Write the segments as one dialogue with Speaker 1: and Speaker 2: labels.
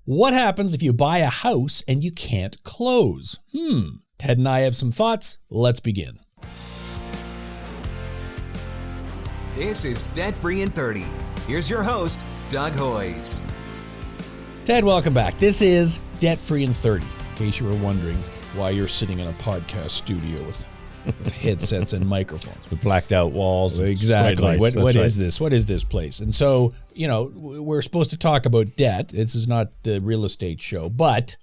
Speaker 1: What happens if you buy a house and you can't close? Ted and I have some thoughts. Let's begin.
Speaker 2: This is Debt Free in 30. Here's your host, Doug Hoyes.
Speaker 1: Ted, welcome back. This is Debt Free in 30. In case you were wondering why you're sitting in a podcast studio with headsets and microphones.
Speaker 3: With blacked out walls.
Speaker 1: Exactly.
Speaker 3: What
Speaker 1: is this? What is this place? And so, you know, we're supposed to talk about debt. This is not the real estate show, but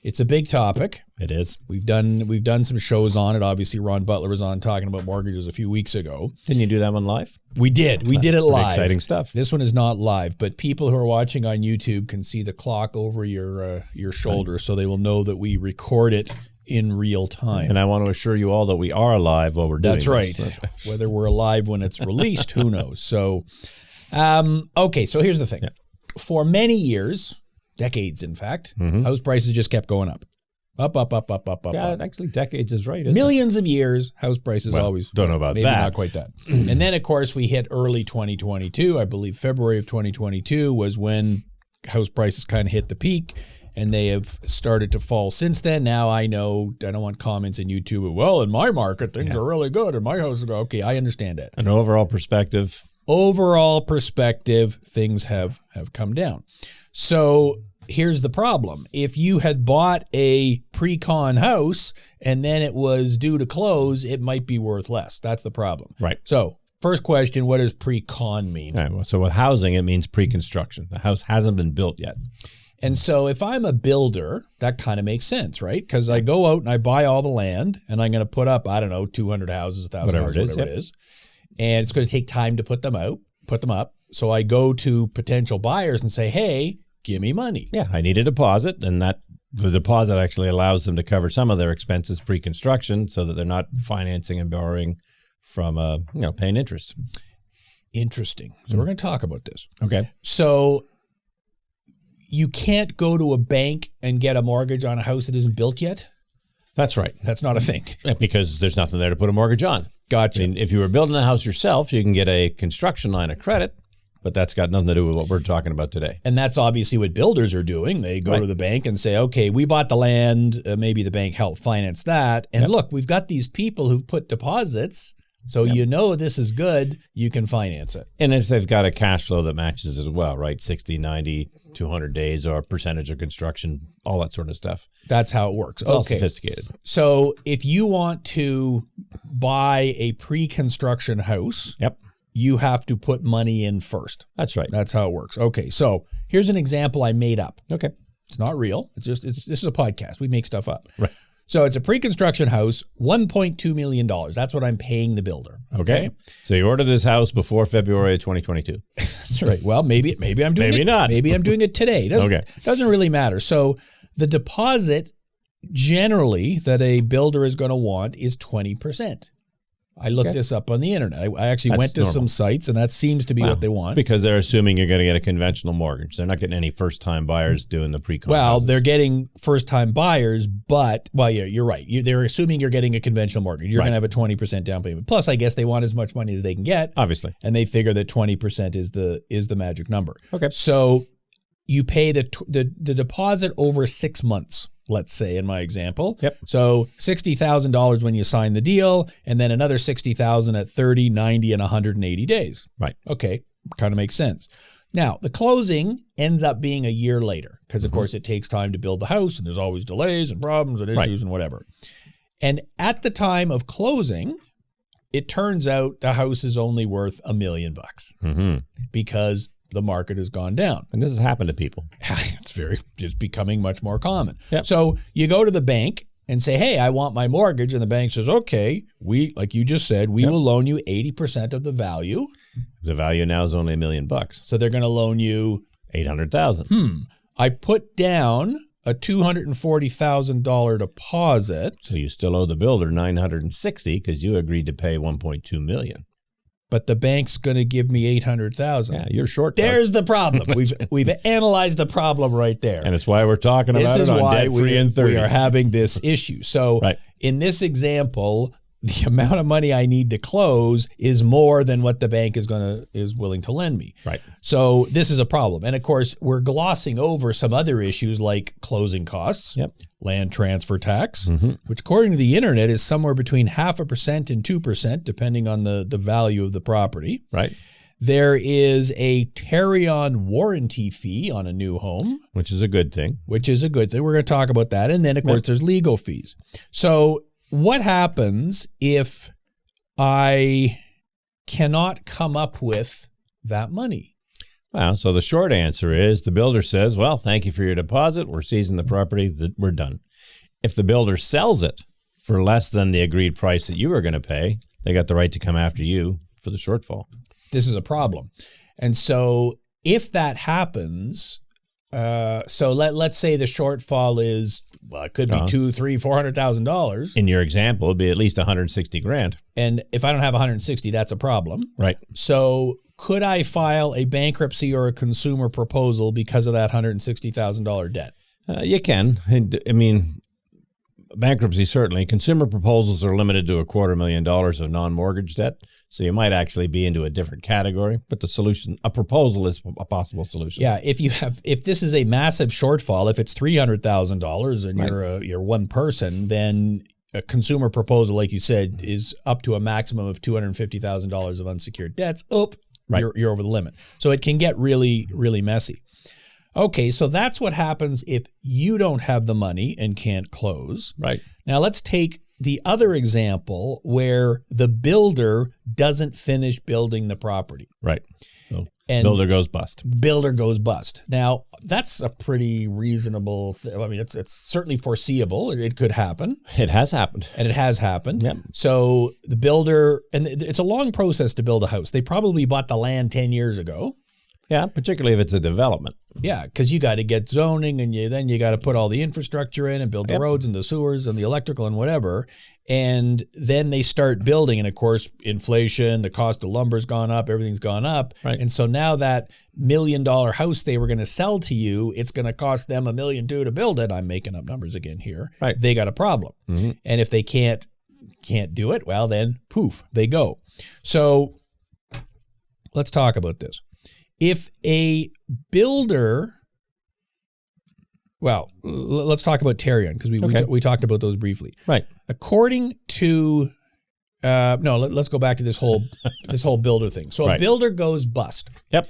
Speaker 1: it's a big topic.
Speaker 3: It is.
Speaker 1: We've done some shows on it. Obviously, Ron Butler was on talking about mortgages a few weeks ago.
Speaker 3: Didn't you do that one live?
Speaker 1: We did. We did it live.
Speaker 3: Exciting stuff.
Speaker 1: This one is not live, but people who are watching on YouTube can see the clock over your shoulder, so they will know that we record it in real time.
Speaker 3: And I want to assure you all that we are alive while we're doing
Speaker 1: That's right. Whether we're alive when it's released, who knows? So, okay, so here's the thing. Yeah. For many years, decades in fact, house prices just kept going up. Up.
Speaker 3: Yeah, actually decades is right, isn't
Speaker 1: Millions of years, house prices always.
Speaker 3: Don't know about
Speaker 1: maybe
Speaker 3: that.
Speaker 1: Not quite that. And then, of course, we hit early 2022. I believe February of 2022 was when house prices kind of hit the peak. And they have started to fall since then. Now I know I don't want comments on YouTube. Well, in my market, things are really good. In my house, okay, I understand it.
Speaker 3: An overall perspective,
Speaker 1: things have come down. So here's the problem. If you had bought a pre-con house and then it was due to close, it might be worth less. That's the problem.
Speaker 3: Right.
Speaker 1: So first question, what does pre-con mean?
Speaker 3: All right, well, so with housing, it means pre-construction. The house hasn't been built yet.
Speaker 1: And so if I'm a builder, that kind of makes sense, right? Because I go out and I buy all the land and I'm going to put up, I don't know, 200 houses, 1,000 houses, whatever it is. And it's going to take time to put them up. So I go to potential buyers and say, hey, give me money.
Speaker 3: Yeah, I need a deposit, and the deposit actually allows them to cover some of their expenses pre-construction so that they're not financing and borrowing from, paying interest.
Speaker 1: Interesting. So we're going to talk about this.
Speaker 3: Okay.
Speaker 1: So you can't go to a bank and get a mortgage on a house that isn't built yet?
Speaker 3: That's right.
Speaker 1: That's not a thing.
Speaker 3: Because there's nothing there to put a mortgage on.
Speaker 1: Gotcha.
Speaker 3: I mean, if you were building a house yourself, you can get a construction line of credit, but that's got nothing to do with what we're talking about today.
Speaker 1: And that's obviously what builders are doing. They go to the bank and say, okay, we bought the land. Maybe the bank helped finance that. And look, we've got these people who've put deposits. So you know this is good, you can finance it.
Speaker 3: And if they've got a cash flow that matches as well, right? 60, 90, 200 days or percentage of construction, all that sort of stuff.
Speaker 1: That's how it works.
Speaker 3: It's all sophisticated.
Speaker 1: So if you want to buy a pre-construction house, you have to put money in first.
Speaker 3: That's right.
Speaker 1: That's how it works. Okay, so here's an example I made up.
Speaker 3: Okay.
Speaker 1: It's not real. This is a podcast. We make stuff up.
Speaker 3: Right.
Speaker 1: So it's a pre-construction house, $1.2 million. That's what I'm paying the builder.
Speaker 3: Okay. So you ordered this house before February of 2022.
Speaker 1: That's right. Well, maybe I'm doing it.
Speaker 3: Maybe not.
Speaker 1: Maybe I'm doing it today. Doesn't really matter. So the deposit generally that a builder is going to want is 20%. I looked this up on the internet. I actually went to some sites, and that seems to be what they want.
Speaker 3: Because they're assuming you're going to get a conventional mortgage. They're not getting any first-time buyers doing the pre-con houses.
Speaker 1: They're getting first-time buyers, but, you're right. They're assuming you're getting a conventional mortgage. You're going to have a 20% down payment. Plus, I guess they want as much money as they can get.
Speaker 3: Obviously.
Speaker 1: And they figure that 20% is the magic number.
Speaker 3: Okay.
Speaker 1: So you pay the deposit over 6 months. Let's say in my example. So $60,000 when you sign the deal, and then another $60,000 at 30, 90, and 180 days.
Speaker 3: Right.
Speaker 1: Okay. Kind of makes sense. Now, the closing ends up being a year later because, of course, it takes time to build the house, and there's always delays and problems and issues and whatever. And at the time of closing, it turns out the house is only worth $1 million because the market has gone down.
Speaker 3: And this has happened to people.
Speaker 1: It's becoming much more common. So you go to the bank and say, hey, I want my mortgage. And the bank says, okay, like you just said, we will loan you 80% of the value.
Speaker 3: The value now is only $1 million.
Speaker 1: So they're going to loan you
Speaker 3: $800,000.
Speaker 1: I put down a $240,000 deposit.
Speaker 3: So you still owe the builder $960,000 because you agreed to pay $1.2 million.
Speaker 1: But the bank's going to give me $800,000.
Speaker 3: Yeah, you're short.
Speaker 1: There's the problem. We've analyzed the problem right there,
Speaker 3: and it's why we're talking about it on Debt Free in 30.
Speaker 1: We are having this issue. So in this example, the amount of money I need to close is more than what the bank is willing to lend me.
Speaker 3: Right.
Speaker 1: So this is a problem. And of course, we're glossing over some other issues like closing costs, land transfer tax, which according to the internet is somewhere between 0.5% and 2%, depending on the value of the property.
Speaker 3: Right.
Speaker 1: There is a Tarion warranty fee on a new home.
Speaker 3: Which is a good thing.
Speaker 1: We're going to talk about that. And then, of course, there's legal fees. So what happens if I cannot come up with that money?
Speaker 3: Well, so the short answer is the builder says, well, thank you for your deposit. We're seizing the property. We're done. If the builder sells it for less than the agreed price that you were going to pay, they got the right to come after you for the shortfall.
Speaker 1: This is a problem. And so if that happens, so let's say the shortfall is, well, it could be $200,000, $300,000, $400,000.
Speaker 3: In your example, it'd be at least $160,000.
Speaker 1: And if I don't have 160, that's a problem.
Speaker 3: Right.
Speaker 1: So could I file a bankruptcy or a consumer proposal because of that $160,000 debt?
Speaker 3: You can. I mean, bankruptcy, certainly. Consumer proposals are limited to $250,000 of non-mortgage debt. So you might actually be into a different category, but the solution, a proposal is a possible solution.
Speaker 1: Yeah. If this is a massive shortfall, if it's $300,000 and you're one person, then a consumer proposal, like you said, is up to a maximum of $250,000 of unsecured debts. You're over the limit. So it can get really, really messy. Okay, so that's what happens if you don't have the money and can't close.
Speaker 3: Right.
Speaker 1: Now let's take the other example where the builder doesn't finish building the property.
Speaker 3: Right. So builder goes bust.
Speaker 1: Builder goes bust. Now that's a pretty reasonable I mean, it's certainly foreseeable. It could happen.
Speaker 3: It has happened.
Speaker 1: And it has happened.
Speaker 3: Yep.
Speaker 1: So the builder, and it's a long process to build a house. They probably bought the land 10 years ago.
Speaker 3: Yeah, particularly if it's a development.
Speaker 1: Yeah, because you got to get zoning and then you got to put all the infrastructure in and build the roads and the sewers and the electrical and whatever. And then they start building. And of course, inflation, the cost of lumber's gone up, everything's gone up.
Speaker 3: Right.
Speaker 1: And so now that $1 million house they were going to sell to you, it's going to cost them $1.2 million to build it. I'm making up numbers again here.
Speaker 3: Right.
Speaker 1: They got a problem. And if they can't do it, well, then poof, they go. So let's talk about this. If a builder, well, let's talk about Tarion because we talked about those briefly.
Speaker 3: Right.
Speaker 1: According to, let's go back to this whole builder thing. So a builder goes bust.
Speaker 3: Yep.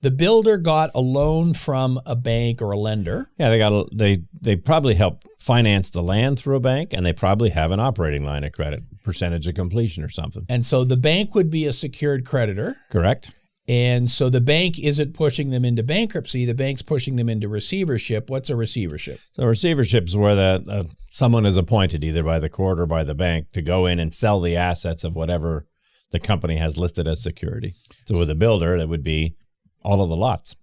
Speaker 1: The builder got a loan from a bank or a lender.
Speaker 3: Yeah, they probably help finance the land through a bank, and they probably have an operating line of credit, percentage of completion or something.
Speaker 1: And so the bank would be a secured creditor.
Speaker 3: Correct.
Speaker 1: And so the bank isn't pushing them into bankruptcy. The bank's pushing them into receivership. What's a receivership?
Speaker 3: So receivership is where someone is appointed either by the court or by the bank to go in and sell the assets of whatever the company has listed as security. So with a builder, that would be all of the lots.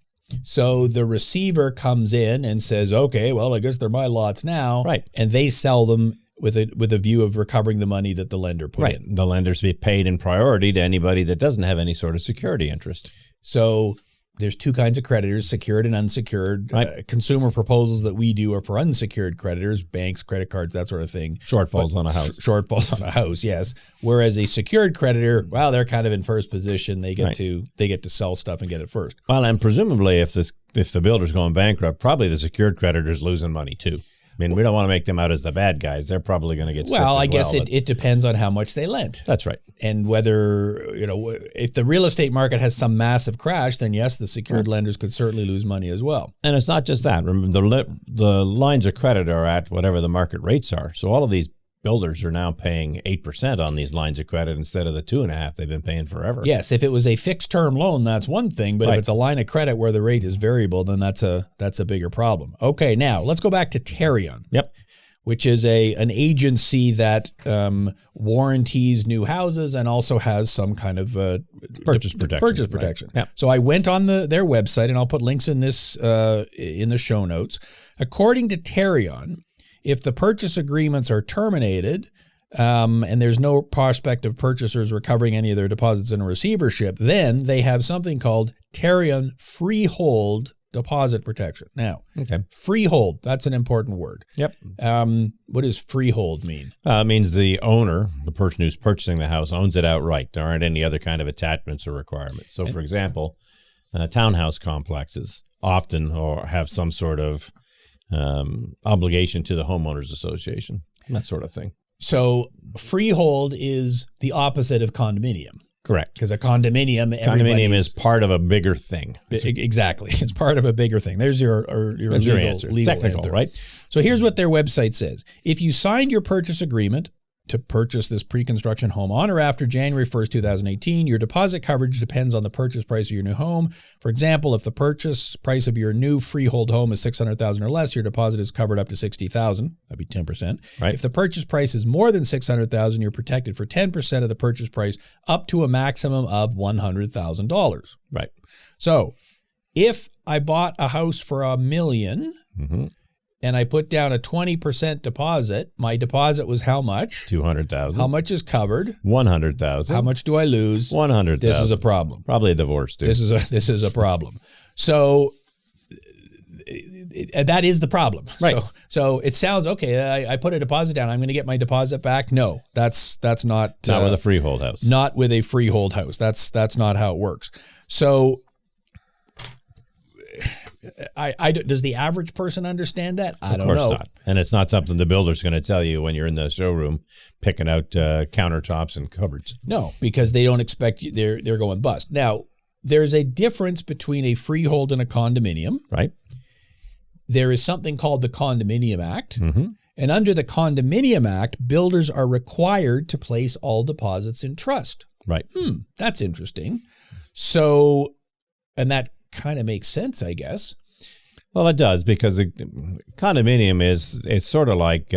Speaker 1: So the receiver comes in and says, okay, well, I guess they're my lots now.
Speaker 3: Right.
Speaker 1: And they sell them with a view of recovering the money that the lender put in.
Speaker 3: The lenders be paid in priority to anybody that doesn't have any sort of security interest.
Speaker 1: So there's two kinds of creditors, secured and unsecured.
Speaker 3: Right.
Speaker 1: Consumer proposals that we do are for unsecured creditors, banks, credit cards, that sort of thing.
Speaker 3: Shortfalls on a house.
Speaker 1: Shortfalls on a house, yes. Whereas a secured creditor, well, they're kind of in first position. They get to sell stuff and get it first.
Speaker 3: Well, and presumably if the builder's going bankrupt, probably the secured creditor's losing money too. I mean, we don't want to make them out as the bad guys. They're probably going to get stiffed as well.
Speaker 1: I guess it depends on how much they lent.
Speaker 3: That's right.
Speaker 1: And whether, if the real estate market has some massive crash, then yes, the secured lenders could certainly lose money as well.
Speaker 3: And it's not just that. Remember, the lines of credit are at whatever the market rates are. So all of these builders are now paying 8% on these lines of credit instead of the 2.5% they've been paying forever.
Speaker 1: Yes, if it was a fixed term loan, that's one thing. But if it's a line of credit where the rate is variable, then that's a bigger problem. Okay, now let's go back to Tarion.
Speaker 3: Yep.
Speaker 1: Which is an agency that warranties new houses and also has some kind of
Speaker 3: purchase protection.
Speaker 1: Right. Yep. So I went on their website, and I'll put links in this in the show notes. According to Tarion, if the purchase agreements are terminated and there's no prospect of purchasers recovering any of their deposits in a receivership, then they have something called Tarion Freehold deposit protection. Now,
Speaker 3: Okay.
Speaker 1: freehold, that's an important word.
Speaker 3: Yep.
Speaker 1: What does freehold mean?
Speaker 3: It means the owner, the person who's purchasing the house, owns it outright. There aren't any other kind of attachments or requirements. So, for example, townhouse complexes often or have some sort of obligation to the homeowners association, that sort of thing.
Speaker 1: So freehold is the opposite of condominium.
Speaker 3: Correct.
Speaker 1: Because a condominium
Speaker 3: is part of a bigger thing.
Speaker 1: Exactly. It's part of a bigger thing. There's your
Speaker 3: answer.
Speaker 1: Legal
Speaker 3: technical,
Speaker 1: answer.
Speaker 3: Right?
Speaker 1: So here's what their website says. If you signed your purchase agreement to purchase this pre-construction home on or after January 1st, 2018, your deposit coverage depends on the purchase price of your new home. For example, if the purchase price of your new freehold home is $600,000 or less, your deposit is covered up to $60,000. That'd be 10%.
Speaker 3: Right.
Speaker 1: If the purchase price is more than $600,000, you're protected for 10% of the purchase price up to a maximum of $100,000.
Speaker 3: Right.
Speaker 1: So if I bought a house for $1 million, and I put down a 20% deposit, my deposit was how much?
Speaker 3: $200,000.
Speaker 1: How much is covered?
Speaker 3: $100,000.
Speaker 1: How much do I lose?
Speaker 3: $100,000.
Speaker 1: This is a problem.
Speaker 3: Probably a divorce, dude.
Speaker 1: This is a problem. So that is the problem.
Speaker 3: Right.
Speaker 1: So it sounds okay. I put a deposit down. I'm going to get my deposit back. No, that's not
Speaker 3: not with a freehold house.
Speaker 1: Not with a freehold house. That's not how it works. So does the average person understand that? I don't know. Of course not.
Speaker 3: And it's not something the builder's going to tell you when you're in the showroom picking out countertops and cupboards.
Speaker 1: No, because they don't expect you. They're going bust. Now, there's a difference between a freehold and a condominium.
Speaker 3: Right.
Speaker 1: There is something called the Condominium Act. And under the Condominium Act, builders are required to place all deposits in trust.
Speaker 3: Right.
Speaker 1: That's interesting. So, and that kind of makes sense, I guess.
Speaker 3: Well, it does, because a condominium it's sort of like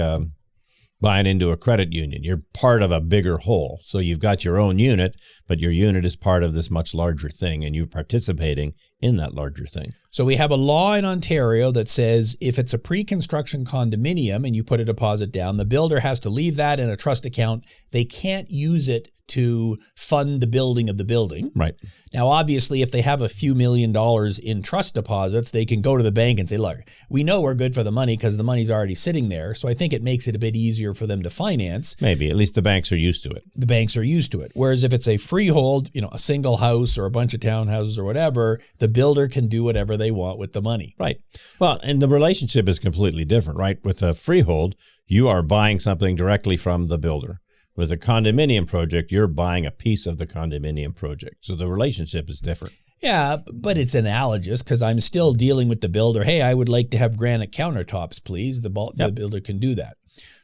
Speaker 3: buying into a credit union. You're part of a bigger whole. So you've got your own unit, but your unit is part of this much larger thing, and you're participating in that larger thing.
Speaker 1: So we have a law in Ontario that says if it's a pre-construction condominium and you put a deposit down, the builder has to leave that in a trust account. They can't use it to fund the building of the building.
Speaker 3: Right.
Speaker 1: Now, obviously, if they have a few $1 million in trust deposits, they can go to the bank and say, look, we know we're good for the money because the money's already sitting there. So I think it makes it a bit easier for them to finance.
Speaker 3: Maybe. At least the banks are used to it.
Speaker 1: The banks are used to it. Whereas if it's a freehold, a single house or a bunch of townhouses or whatever, the builder can do whatever they want with the money.
Speaker 3: Right. Well, and the relationship is completely different, right? With a freehold, you are buying something directly from the builder. With a condominium project, you're buying a piece of the condominium project. So the relationship is different.
Speaker 1: Yeah, but it's analogous because I'm still dealing with the builder. Hey, I would like to have granite countertops, please. The builder can do that.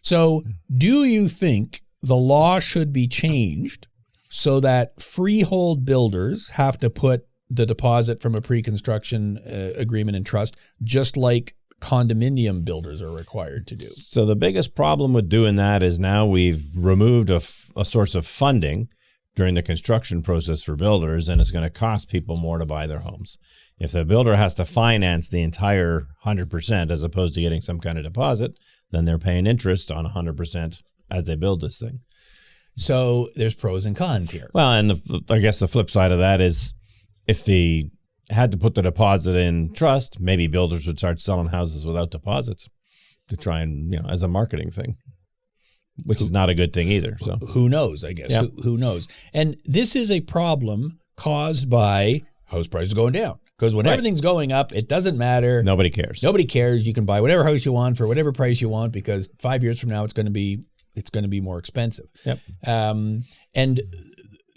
Speaker 1: So do you think the law should be changed so that freehold builders have to put the deposit from a pre-construction agreement in trust, just like condominium builders are required to do?
Speaker 3: So the biggest problem with doing that is now we've removed a source of funding during the construction process for builders, and it's going to cost people more to buy their homes. If the builder has to finance the entire 100% as opposed to getting some kind of deposit, then they're paying interest on 100% as they build this thing.
Speaker 1: So there's pros and cons here.
Speaker 3: Well, and I guess the flip side of that is if the had to put the deposit in trust, maybe builders would start selling houses without deposits to try and, as a marketing thing, which is not a good thing either. So
Speaker 1: who knows, I guess.
Speaker 3: Yep.
Speaker 1: Who knows? And this is a problem caused by house prices going down. Because when everything's going up, it doesn't matter.
Speaker 3: Nobody cares.
Speaker 1: Nobody cares. You can buy whatever house you want for whatever price you want, because 5 years from now it's going to be more expensive.
Speaker 3: Yep.
Speaker 1: And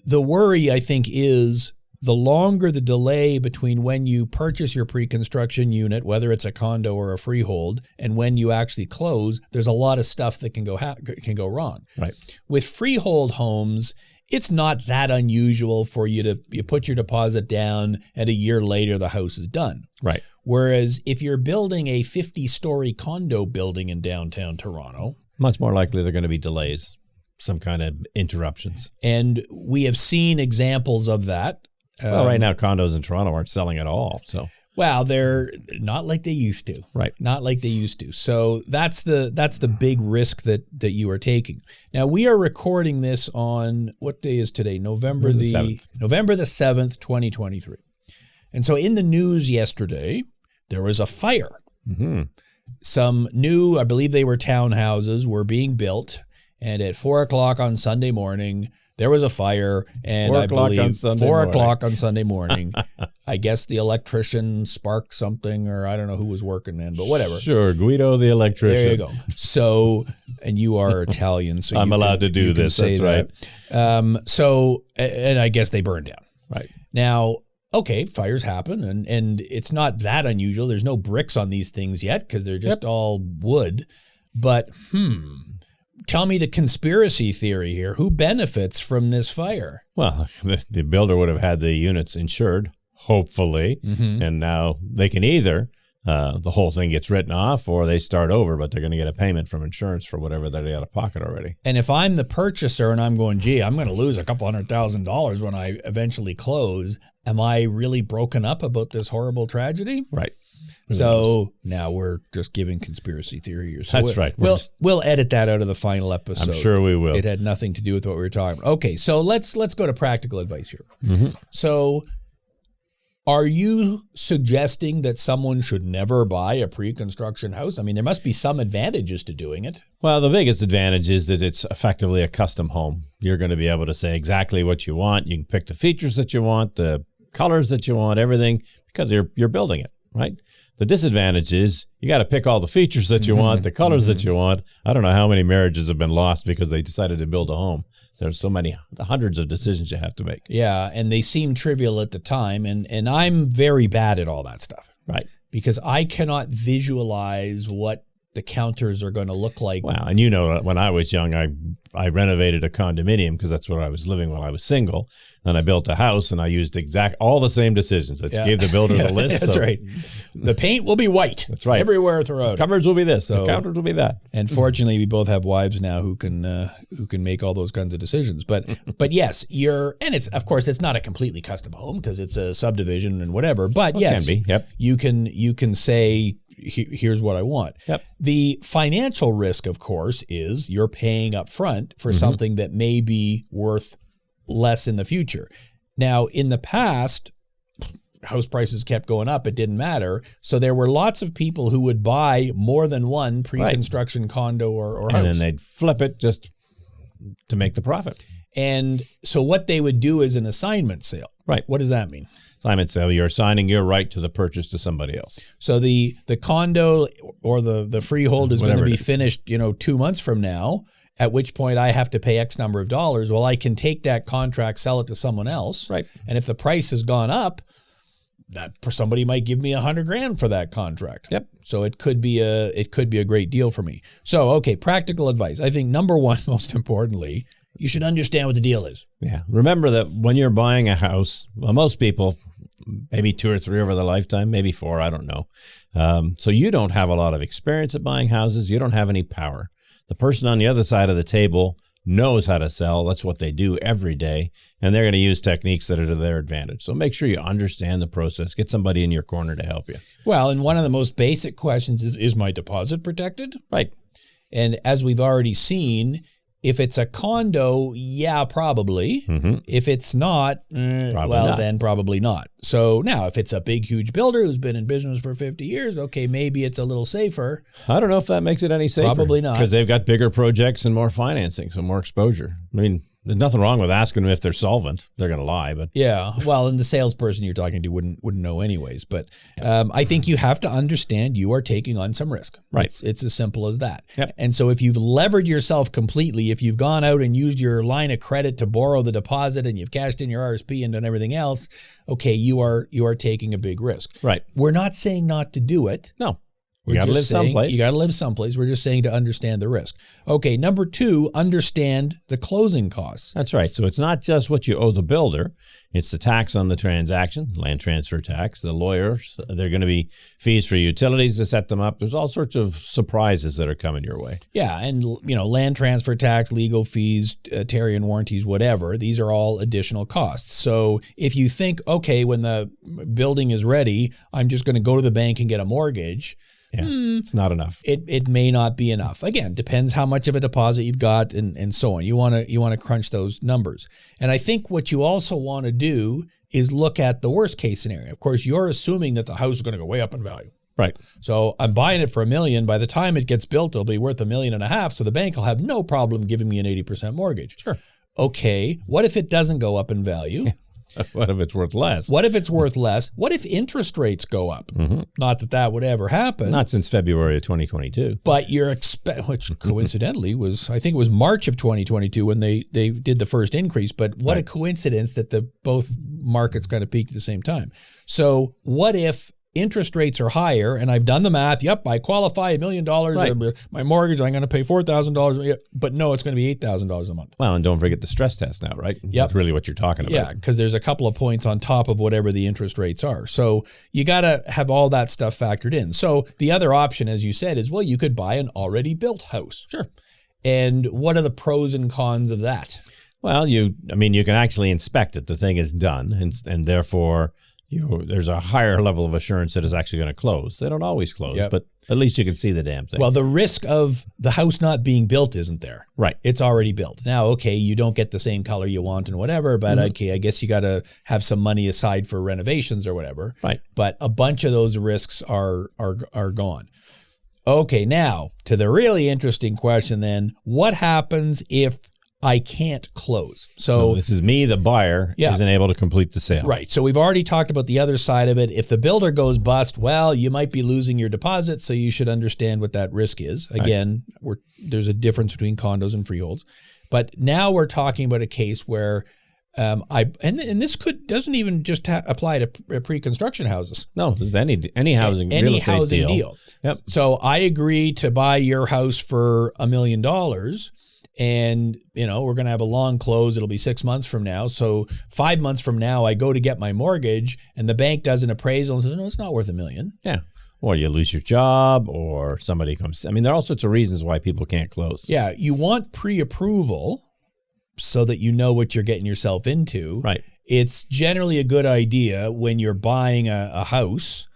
Speaker 1: the worry, I think, is the longer the delay between when you purchase your pre-construction unit, whether it's a condo or a freehold, and when you actually close, there's a lot of stuff that can go wrong.
Speaker 3: Right.
Speaker 1: With freehold homes, it's not that unusual for you put your deposit down and a year later the house is done.
Speaker 3: Right.
Speaker 1: Whereas if you're building a 50-story condo building in downtown Toronto,
Speaker 3: much more likely there are going to be delays, some kind of interruptions.
Speaker 1: And we have seen examples of that.
Speaker 3: Well, right now condos in Toronto aren't selling at all. So,
Speaker 1: well, they're not like they used to.
Speaker 3: Right.
Speaker 1: Not like they used to. So that's the big risk that you are taking. Now, we are recording this on, what day is today? November the 7th, 2023. And so in the news yesterday, there was a fire.
Speaker 3: Mm-hmm.
Speaker 1: Some new, I believe they were townhouses, were being built. And at 4 o'clock on Sunday morning, there was a fire. And I believe 4 o'clock on Sunday morning, I guess the electrician sparked something, or I don't know who was working then, but whatever.
Speaker 3: Sure, Guido the electrician.
Speaker 1: There you go. So, and you are Italian, so
Speaker 3: I'm allowed to do this. That's right.
Speaker 1: So, and I guess they burned down.
Speaker 3: Right.
Speaker 1: Now, okay, fires happen, and it's not that unusual. There's no bricks on these things yet because they're just all wood. But, tell me the conspiracy theory here. Who benefits from this fire?
Speaker 3: Well, the builder would have had the units insured, hopefully, and now they can either the whole thing gets written off or they start over, but they're going to get a payment from insurance for whatever they out of pocket already.
Speaker 1: And if I'm the purchaser and I'm going, gee, I'm going to lose a couple $100,000 when I eventually close, am I really broken up about this horrible tragedy?
Speaker 3: Right.
Speaker 1: So now we're just giving conspiracy theories. So
Speaker 3: That's right.
Speaker 1: We'll edit that out of the final episode.
Speaker 3: I'm sure we will.
Speaker 1: It had nothing to do with what we were talking about. Okay, so let's go to practical advice here. So are you suggesting that someone should never buy a pre-construction house? I mean, there must be some advantages to doing it.
Speaker 3: Well, the biggest advantage is that it's effectively a custom home. You're going to be able to say exactly what you want. You can pick the features that you want, the colors that you want, everything, because you're building it, right? The disadvantage is you got to pick all the features that you want, the colors that you want. I don't know how many marriages have been lost because they decided to build a home. There's so many hundreds of decisions you have to make.
Speaker 1: Yeah, and they seem trivial at the time, and I'm very bad at all that stuff.
Speaker 3: Right.
Speaker 1: Because I cannot visualize what the counters are going to look like.
Speaker 3: Wow. And you know, when I was young, I renovated a condominium because that's where I was living while I was single. Then I built a house and I used all the same decisions. I just gave the builder the list.
Speaker 1: That's right. The paint will be white.
Speaker 3: That's right.
Speaker 1: Everywhere throughout.
Speaker 3: Cupboards will be this. The counters will be that.
Speaker 1: And fortunately, we both have wives now who can make all those kinds of decisions. But yes, and it's, of course, it's not a completely custom home because it's a subdivision and whatever. But yes,
Speaker 3: it can be. Yep.
Speaker 1: You can say, here's what I want.
Speaker 3: Yep.
Speaker 1: The financial risk, of course, is you're paying up front for something that may be worth less in the future. Now, in the past, house prices kept going up. It didn't matter. So there were lots of people who would buy more than one pre-construction condo or house.
Speaker 3: And then they'd flip it just to make the profit.
Speaker 1: And so what they would do is an assignment sale.
Speaker 3: Right.
Speaker 1: What does that mean?
Speaker 3: Assignment sale, you're assigning your right to the purchase to somebody else.
Speaker 1: So the condo or the freehold is going to be finished, 2 months from now, at which point I have to pay X number of dollars. Well, I can take that contract, sell it to someone else.
Speaker 3: Right.
Speaker 1: And if the price has gone up, somebody might give me $100,000 for that contract.
Speaker 3: Yep.
Speaker 1: So it could be a great deal for me. So, okay, practical advice. I think number one, most importantly, you should understand what the deal is.
Speaker 3: Yeah. Remember that when you're buying a house, well, most people, maybe 2 or 3 over their lifetime, maybe 4, I don't know. So you don't have a lot of experience at buying houses. You don't have any power. The person on the other side of the table knows how to sell. That's what they do every day. And they're going to use techniques that are to their advantage. So make sure you understand the process. Get somebody in your corner to help you.
Speaker 1: Well, and one of the most basic questions is my deposit protected?
Speaker 3: Right.
Speaker 1: And as we've already seen, if it's a condo, yeah, probably. If it's not, then probably not. So now, if it's a big, huge builder who's been in business for 50 years, okay, maybe it's a little safer.
Speaker 3: I don't know if that makes it any safer.
Speaker 1: Probably not.
Speaker 3: Because they've got bigger projects and more financing, so more exposure. I mean, there's nothing wrong with asking them if they're solvent. They're going to lie, but
Speaker 1: yeah. Well, and the salesperson you're talking to wouldn't know anyways. But I think you have to understand you are taking on some risk.
Speaker 3: Right.
Speaker 1: It's as simple as that.
Speaker 3: Yep.
Speaker 1: And so if you've levered yourself completely, if you've gone out and used your line of credit to borrow the deposit and you've cashed in your RSP and done everything else, okay, you are taking a big risk.
Speaker 3: Right.
Speaker 1: We're not saying not to do it.
Speaker 3: No. You got to live someplace.
Speaker 1: You got to live someplace. We're just saying to understand the risk. Okay, number 2, understand the closing costs.
Speaker 3: That's right. So it's not just what you owe the builder. It's the tax on the transaction, land transfer tax, the lawyers. There are going to be fees for utilities to set them up. There's all sorts of surprises that are coming your way.
Speaker 1: Yeah, and land transfer tax, legal fees, Terry and warranties, whatever. These are all additional costs. So if you think, okay, when the building is ready, I'm just going to go to the bank and get a mortgage.
Speaker 3: Yeah, it's not enough.
Speaker 1: It may not be enough. Again, depends how much of a deposit you've got and so on. You want to crunch those numbers. And I think what you also want to do is look at the worst case scenario. Of course, you're assuming that the house is going to go way up in value.
Speaker 3: Right.
Speaker 1: So I'm buying it for $1 million. By the time it gets built, it'll be worth $1.5 million. So the bank will have no problem giving me an 80% mortgage.
Speaker 3: Sure.
Speaker 1: Okay. What if it doesn't go up in value?
Speaker 3: What if it's worth less?
Speaker 1: What if it's worth less? What if interest rates go up?
Speaker 3: Mm-hmm.
Speaker 1: Not that that would ever happen.
Speaker 3: Not since February of 2022.
Speaker 1: But you're which coincidentally was, I think it was March of 2022 when they did the first increase. But what a coincidence that both markets kind of peaked at the same time. So what if interest rates are higher and I've done the math? Yep, I qualify $1 million. My mortgage, I'm going to pay $4,000. But no, it's going to be $8,000 a month.
Speaker 3: Well, and don't forget the stress test now, right?
Speaker 1: Yep.
Speaker 3: That's really what you're talking about.
Speaker 1: Yeah, because there's a couple of points on top of whatever the interest rates are. So you got to have all that stuff factored in. So the other option, as you said, is, well, you could buy an already built house.
Speaker 3: Sure.
Speaker 1: And what are the pros and cons of that?
Speaker 3: Well, you can actually inspect it. The thing is done, and therefore there's a higher level of assurance that it's actually going to close. They don't always close, but at least you can see the damn thing.
Speaker 1: Well, the risk of the house not being built isn't there.
Speaker 3: Right.
Speaker 1: It's already built. Now, okay, you don't get the same color you want and whatever, but okay, I guess you got to have some money aside for renovations or whatever.
Speaker 3: Right.
Speaker 1: But a bunch of those risks are gone. Okay, now to the really interesting question then, what happens if I can't close? So
Speaker 3: this is me, the buyer, isn't able to complete the sale.
Speaker 1: Right. So we've already talked about the other side of it. If the builder goes bust, well, you might be losing your deposit, so you should understand what that risk is. Again, there's a difference between condos and freeholds. But now we're talking about a case where and this doesn't even just apply to pre-construction houses.
Speaker 3: No, this is any housing real estate
Speaker 1: housing deal.
Speaker 3: Yep.
Speaker 1: So I agree to buy your house for $1 million. And, we're going to have a long close. It'll be 6 months from now. So 5 months from now, I go to get my mortgage and the bank does an appraisal and says, no, it's not worth $1 million.
Speaker 3: Yeah. Or you lose your job or somebody comes. I mean, there are all sorts of reasons why people can't close.
Speaker 1: Yeah. You want pre-approval so that you know what you're getting yourself into.
Speaker 3: Right.
Speaker 1: It's generally a good idea when you're buying a house.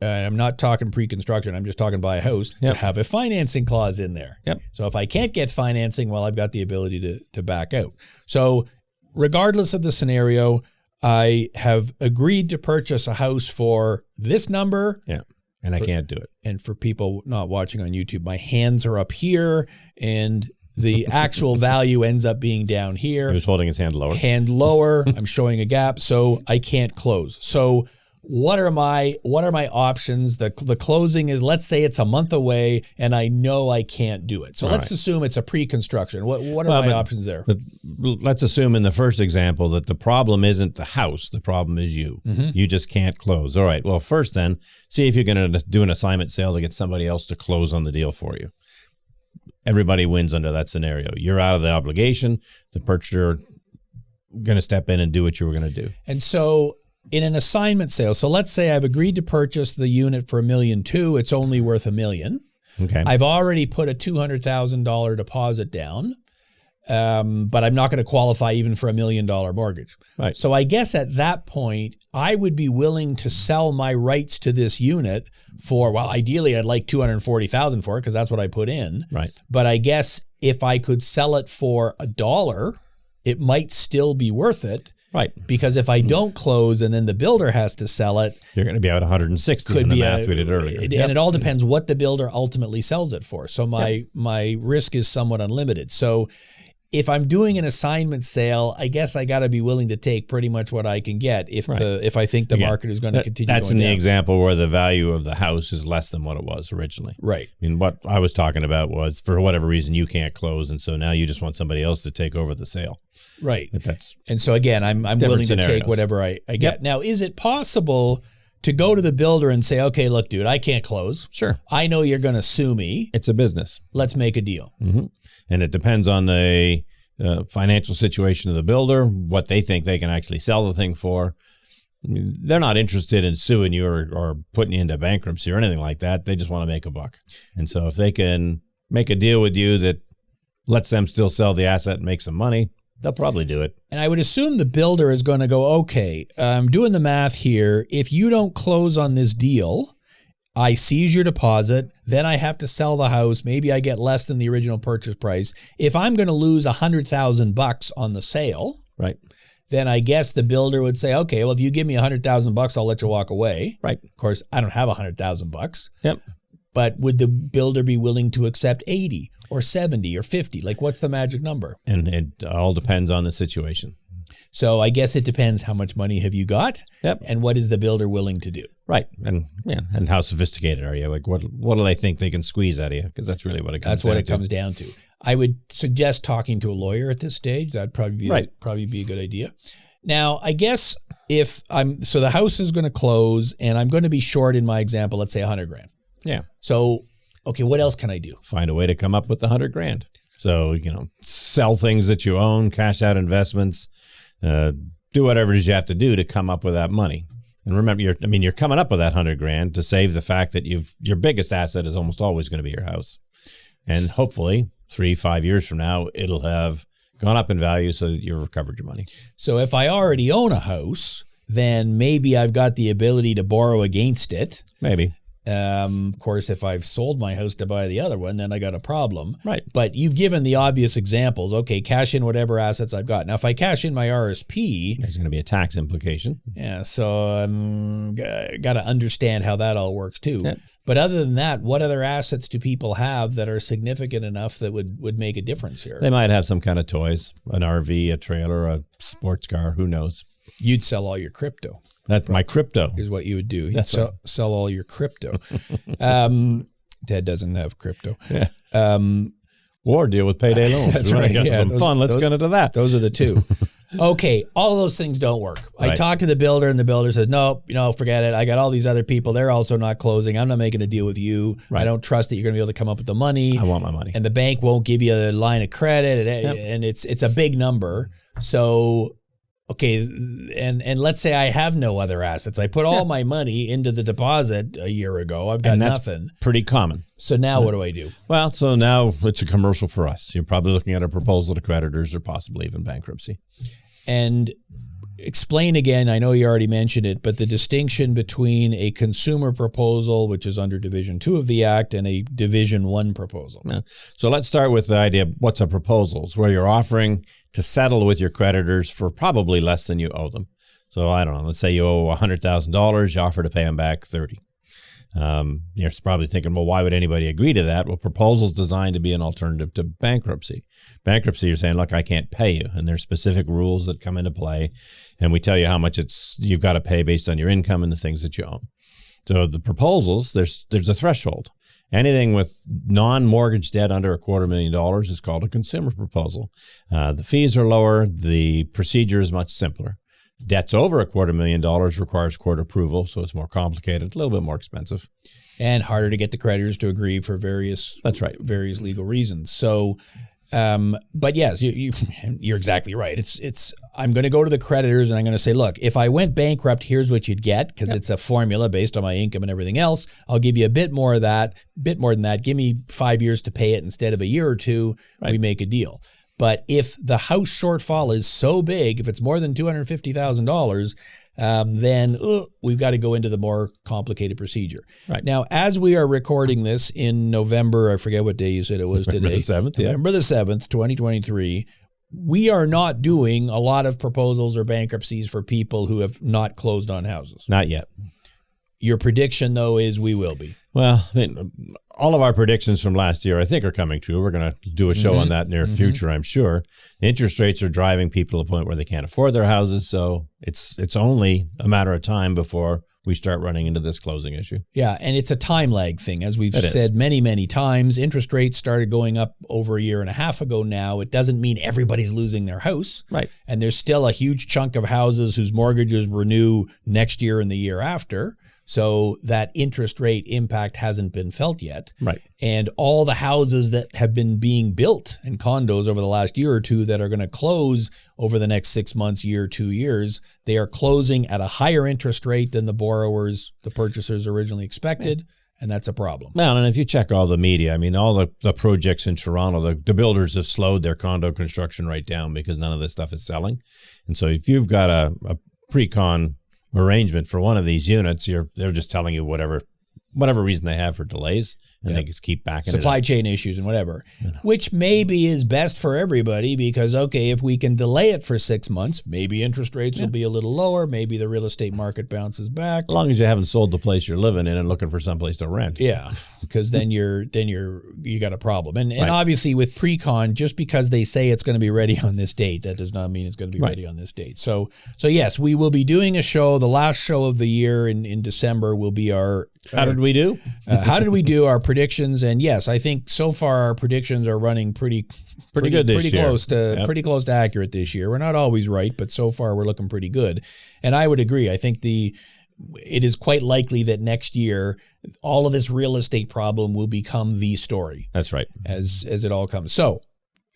Speaker 1: I'm not talking pre-construction. I'm just talking buy a house to have a financing clause in there.
Speaker 3: Yep.
Speaker 1: So if I can't get financing, well, I've got the ability to back out. So regardless of the scenario, I have agreed to purchase a house for this number.
Speaker 3: Yeah. And I can't do it. And
Speaker 1: for people not watching on YouTube, my hands are up here and the actual value ends up being down here.
Speaker 3: He was holding his hand lower.
Speaker 1: Hand lower. I'm showing a gap, so I can't close. So what are my options? The closing is, let's say it's a month away and I know I can't do it. So let's assume it's a pre-construction. What are my options there?
Speaker 3: But let's assume in the first example that the problem isn't the house. The problem is you. Mm-hmm. You just can't close. All right. Well, first then, see if you're going to do an assignment sale to get somebody else to close on the deal for you. Everybody wins under that scenario. You're out of the obligation. The purchaser going to step in and do what you were going to do.
Speaker 1: And so in an assignment sale, so let's say I've agreed to purchase the unit for $1.2 million. It's only worth $1 million.
Speaker 3: Okay.
Speaker 1: I've already put a $200,000 deposit down, but I'm not going to qualify even for $1 million mortgage.
Speaker 3: Right.
Speaker 1: So I guess at that point, I would be willing to sell my rights to this unit for, well, ideally I'd like $240,000 for it because that's what I put in.
Speaker 3: Right.
Speaker 1: But I guess if I could sell it for $1, it might still be worth it.
Speaker 3: Right.
Speaker 1: Because if I don't close and then the builder has to sell it,
Speaker 3: you're going to be out 160 in the math we did earlier.
Speaker 1: And it all depends what the builder ultimately sells it for. So my risk is somewhat unlimited. So if I'm doing an assignment sale, I guess I got to be willing to take pretty much what I can get if I think the market is going to continue
Speaker 3: That's
Speaker 1: going
Speaker 3: in the
Speaker 1: down.
Speaker 3: example where the value of the house is less than what it was originally.
Speaker 1: Right.
Speaker 3: I mean, what I was talking about was for whatever reason you can't close, and so now you just want somebody else to take over the sale.
Speaker 1: Right.
Speaker 3: But
Speaker 1: and so again, I'm willing to take whatever I get.
Speaker 3: Yep.
Speaker 1: Now, is it possible to go to the builder and say, okay, look, dude, I can't close.
Speaker 3: Sure.
Speaker 1: I know you're going to sue me.
Speaker 3: It's a business.
Speaker 1: Let's make a deal.
Speaker 3: Mm-hmm. And it depends on the financial situation of the builder, what they think they can actually sell the thing for. I mean, they're not interested in suing you or putting you into bankruptcy or anything like that. They just want to make a buck. And so if they can make a deal with you that lets them still sell the asset and make some money, they'll probably do it.
Speaker 1: And I would assume the builder is going to go, okay, I'm doing the math here. If you don't close on this deal, I seize your deposit, then I have to sell the house. Maybe I get less than the original purchase price. If I'm going to lose $100,000 on the sale,
Speaker 3: right,
Speaker 1: then I guess the builder would say, okay, well, if you give me $100,000, I'll let you walk away.
Speaker 3: Right.
Speaker 1: Of course, I don't have $100,000.
Speaker 3: Yep.
Speaker 1: But would the builder be willing to accept 80 or 70 or 50? Like, what's the magic number?
Speaker 3: And it all depends on the situation.
Speaker 1: So I guess it depends how much money have you got,
Speaker 3: Yep.
Speaker 1: and what is the builder willing to do?
Speaker 3: Right. And how sophisticated are you? Like, what do they think they can squeeze out of you? Because that's really what it comes down to.
Speaker 1: That's what it comes down to. I would suggest talking to a lawyer at this stage. That'd probably be a good idea. Now, I guess so the house is going to close, and I'm going to be short in my example, let's say $100,000.
Speaker 3: Yeah.
Speaker 1: So, okay, what else can I do?
Speaker 3: Find a way to come up with the $100,000. So, sell things that you own, cash out investments, do whatever it is you have to do to come up with that money. And remember, you're coming up with that $100,000 to save the fact that your biggest asset is almost always going to be your house. And hopefully 3-5 years from now, it'll have gone up in value so that you've recovered your money.
Speaker 1: So if I already own a house, then maybe I've got the ability to borrow against it.
Speaker 3: Maybe.
Speaker 1: Of course, if I've sold my house to buy the other one, then I got a problem.
Speaker 3: Right.
Speaker 1: But you've given the obvious examples. Okay, cash in whatever assets I've got. Now, if I cash in my RSP,
Speaker 3: there's going to be a tax implication.
Speaker 1: Yeah, so I'm got to understand how that all works too.
Speaker 3: Yep.
Speaker 1: But other than that, what other assets do people have that are significant enough that would make a difference here?
Speaker 3: They might have some kind of toys, an RV, a trailer, a sports car, who knows?
Speaker 1: You'd sell all your crypto.
Speaker 3: That's my crypto.
Speaker 1: Is what you would do. You'd
Speaker 3: That's
Speaker 1: sell all your crypto. Dad doesn't have crypto.
Speaker 3: Yeah. Or deal with payday loans.
Speaker 1: That's right.
Speaker 3: Yeah, some fun. Let's get into that.
Speaker 1: Those are the two. Okay, all of those things don't work.
Speaker 3: Right.
Speaker 1: I talked to the builder, and the builder says, no, forget it. I got all these other people. They're also not closing. I'm not making a deal with you.
Speaker 3: Right.
Speaker 1: I don't trust that you're going to be able to come up with the money.
Speaker 3: I want my money.
Speaker 1: And the bank won't give you a line of credit, and it's a big number. So, okay, and let's say I have no other assets. I put all my money into the deposit a year ago. I've got nothing.
Speaker 3: Pretty common.
Speaker 1: So now what do I do?
Speaker 3: Well, so now it's a commercial for us. You're probably looking at a proposal to creditors or possibly even bankruptcy.
Speaker 1: And explain again, I know you already mentioned it, but the distinction between a consumer proposal, which is under Division 2 of the Act, and a Division 1 proposal.
Speaker 3: Yeah. So let's start with the idea of what's a proposal. It's where you're offering to settle with your creditors for probably less than you owe them. So I don't know, let's say you owe $100,000, you offer to pay them back $30,000. You're probably thinking, well, why would anybody agree to that? Well, proposal's designed to be an alternative to bankruptcy. Bankruptcy, you're saying, look, I can't pay you. And there's specific rules that come into play. And we tell you how much you've got to pay based on your income and the things that you own. So the proposals, there's a threshold. Anything with non-mortgage debt under $250,000 is called a consumer proposal. The fees are lower. The procedure is much simpler. Debts over $250,000 requires court approval, so it's more complicated, a little bit more expensive.
Speaker 1: And harder to get the creditors to agree for various legal reasons. So, but yes, you're exactly right. It's I'm going to go to the creditors and I'm going to say, look, if I went bankrupt, here's what you'd get, because it's a formula based on my income and everything else. I'll give you a bit more than that. Give me 5 years to pay it instead of a year or two. Right. We make a deal. But if the house shortfall is so big, if it's more than $250,000, then we've got to go into the more complicated procedure. Right. Now, as we are recording this in November, I forget what day you said it was today.
Speaker 3: November the 7th,
Speaker 1: November the 7th, 2023. We are not doing a lot of proposals or bankruptcies for people who have not closed on houses.
Speaker 3: Not yet.
Speaker 1: Your prediction, though, is we will be.
Speaker 3: Well, all of our predictions from last year, I think, are coming true. We're going to do a show on that near future, I'm sure. Interest rates are driving people to a point where they can't afford their houses, so it's only a matter of time before we start running into this closing issue.
Speaker 1: Yeah, and it's a time lag thing. As we've said many, many times, interest rates started going up over a year and a half ago now. It doesn't mean everybody's losing their house.
Speaker 3: Right.
Speaker 1: And there's still a huge chunk of houses whose mortgages renew next year and the year after. So that interest rate impact hasn't been felt yet.
Speaker 3: Right.
Speaker 1: And all the houses that have been being built and condos over the last year or two that are going to close over the next 6 months, year, 2 years, they are closing at a higher interest rate than the purchasers originally expected. And that's a problem.
Speaker 3: Well, and if you check all the media, I mean, all the projects in Toronto, the builders have slowed their condo construction right down because none of this stuff is selling. And so if you've got a pre-con arrangement for one of these units, they're just telling you whatever whatever reason they have for delays, and they just keep backing
Speaker 1: supply chain issues and whatever, which maybe is best for everybody because, okay, if we can delay it for 6 months, maybe interest rates will be a little lower. Maybe the real estate market bounces back.
Speaker 3: As long as you haven't sold the place you're living in and looking for someplace to rent.
Speaker 1: Yeah, because then you got a problem. And obviously with pre-con, just because they say it's going to be ready on this date, that does not mean it's going to be ready on this date. So yes, we will be doing a show. The last show of the year in December will be our
Speaker 3: How did we do?
Speaker 1: How did we do? Our predictions, and yes, I think so far our predictions are running pretty
Speaker 3: good this year.
Speaker 1: Pretty close to accurate this year. We're not always right, but so far we're looking pretty good. And I would agree. I think it is quite likely that next year all of this real estate problem will become the story.
Speaker 3: That's right.
Speaker 1: As it all comes. So,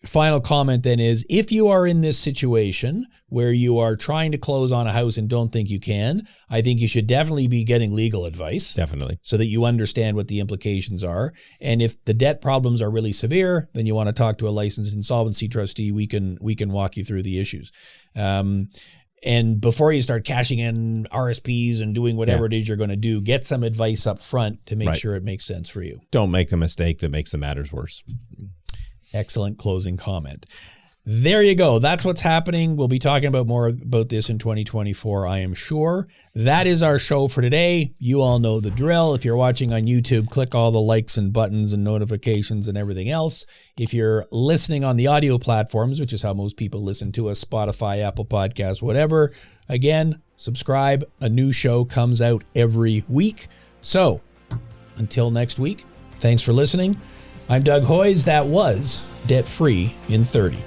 Speaker 1: final comment then is, if you are in this situation where you are trying to close on a house and don't think you can, I think you should definitely be getting legal advice.
Speaker 3: Definitely.
Speaker 1: So that you understand what the implications are. And if the debt problems are really severe, then you want to talk to a licensed insolvency trustee. We can walk you through the issues. And before you start cashing in RSPs and doing whatever it is you're going to do, get some advice up front to make sure it makes sense for you.
Speaker 3: Don't make a mistake that makes the matters worse.
Speaker 1: Excellent closing comment. There you go. That's what's happening. We'll be talking about more about this in 2024, I am sure. That is our show for today. You all know the drill. If you're watching on YouTube, click all the likes and buttons and notifications and everything else. If you're listening on the audio platforms, which is how most people listen to us, Spotify, Apple Podcasts, whatever, again, subscribe. A new show comes out every week. So until next week, thanks for listening. I'm Doug Hoyes. That was Debt Free in 30.